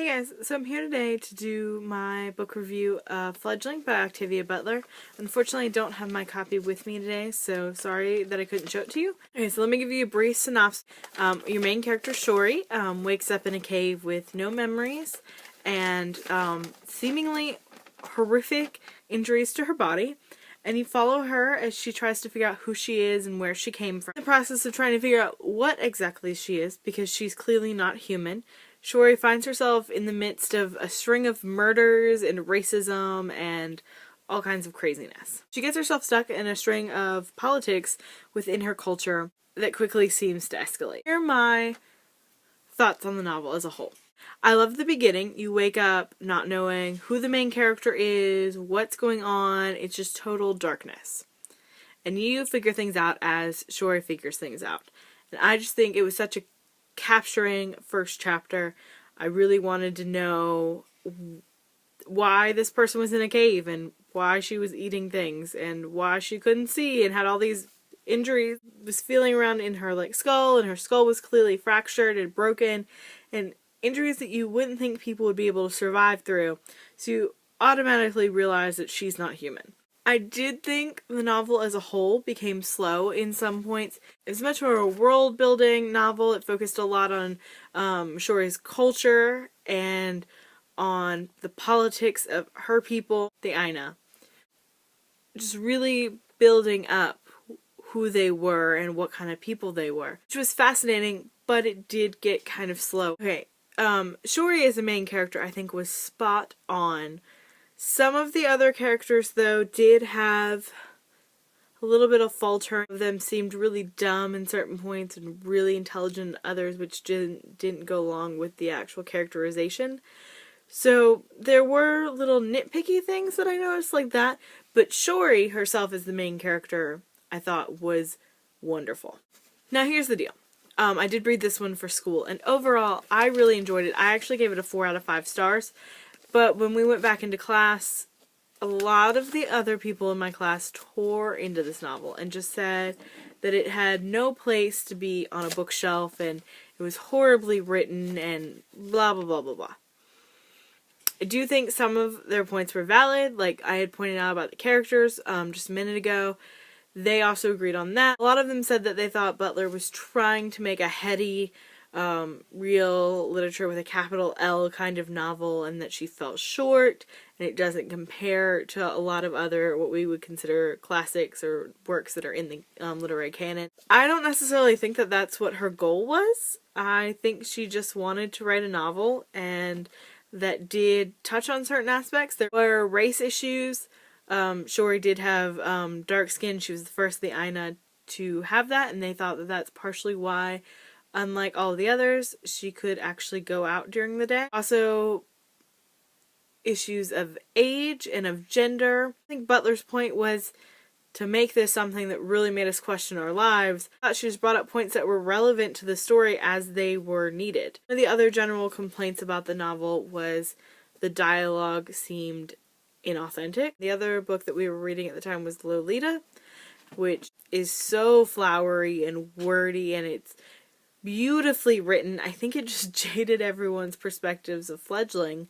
Hey guys, so I'm here today to do my book review of Fledgling by Octavia Butler. Unfortunately, I don't have my copy with me today, so sorry that I couldn't show it to you. Okay, so let me give you a brief synopsis. Your main character, Shori, wakes up in a cave with no memories and seemingly horrific injuries to her body. And you follow her as she tries to figure out who she is and where she came from. In the process of trying to figure out what exactly she is, because she's clearly not human, Shori finds herself in the midst of a string of murders and racism and all kinds of craziness. She gets herself stuck in a string of politics within her culture that quickly seems to escalate. Here are my thoughts on the novel as a whole. I love the beginning. You wake up not knowing who the main character is, what's going on. It's just total darkness. And you figure things out as Shori figures things out. And I just think it was such a capturing first chapter. I really wanted to know why this person was in a cave and why she was eating things and why she couldn't see and had all these injuries. Was feeling around in her skull, and her skull was clearly fractured and broken, and injuries that you wouldn't think people would be able to survive through. So you automatically realize that she's not human. I did think the novel as a whole became slow in some points. It was much more a world-building novel. It focused a lot on Shori's culture and on the politics of her people, the Aina. Just really building up who they were and what kind of people they were. Which was fascinating, but it did get kind of slow. Okay, Shori as a main character I think was spot on. Some of the other characters, though, did have a little bit of falter. Some of them seemed really dumb in certain points and really intelligent in others, which didn't go along with the actual characterization. So there were little nitpicky things that I noticed like that, but Shori herself as the main character I thought was wonderful. Now here's the deal. I did read this one for school, and overall I really enjoyed it. I actually gave it a 4 out of 5 stars. But when we went back into class, a lot of the other people in my class tore into this novel and just said that it had no place to be on a bookshelf and it was horribly written and blah blah blah blah blah. I do think some of their points were valid, like I had pointed out about the characters just a minute ago. They also agreed on that. A lot of them said that they thought Butler was trying to make a heady real literature with a capital L kind of novel, and that she fell short and it doesn't compare to a lot of other what we would consider classics or works that are in the literary canon. I don't necessarily think that that's what her goal was. I think she just wanted to write a novel and that did touch on certain aspects. There were race issues. Shori did have dark skin. She was the first of the Aina to have that, and they thought that that's partially why, unlike all the others, she could actually go out during the day. Also, issues of age and of gender. I think Butler's point was to make this something that really made us question our lives. I thought she just brought up points that were relevant to the story as they were needed. One of the other general complaints about the novel was the dialogue seemed inauthentic. The other book that we were reading at the time was Lolita, which is so flowery and wordy, and it's beautifully written. I think it just jaded everyone's perspectives of Fledgling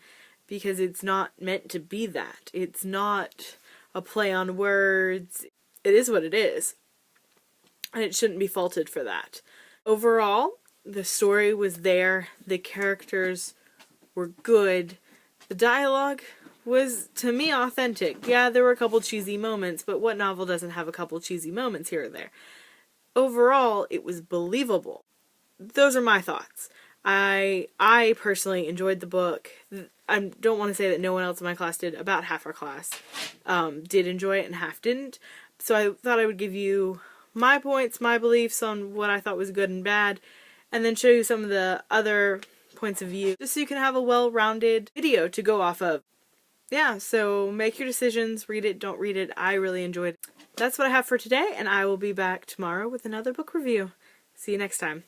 because it's not meant to be that. It's not a play on words. It is what it is, and it shouldn't be faulted for that. Overall, the story was there. The characters were good. The dialogue was, to me, authentic. Yeah, there were a couple cheesy moments, but what novel doesn't have a couple cheesy moments here or there? Overall, it was believable. Those are my thoughts. I personally enjoyed the book. I don't want to say that no one else in my class did. About half our class did enjoy it and half didn't. So I thought I would give you my points, my beliefs on what I thought was good and bad, and then show you some of the other points of view, just so you can have a well-rounded video to go off of. Yeah, so make your decisions. Read it, don't read it. I really enjoyed it. That's what I have for today, and I will be back tomorrow with another book review. See you next time.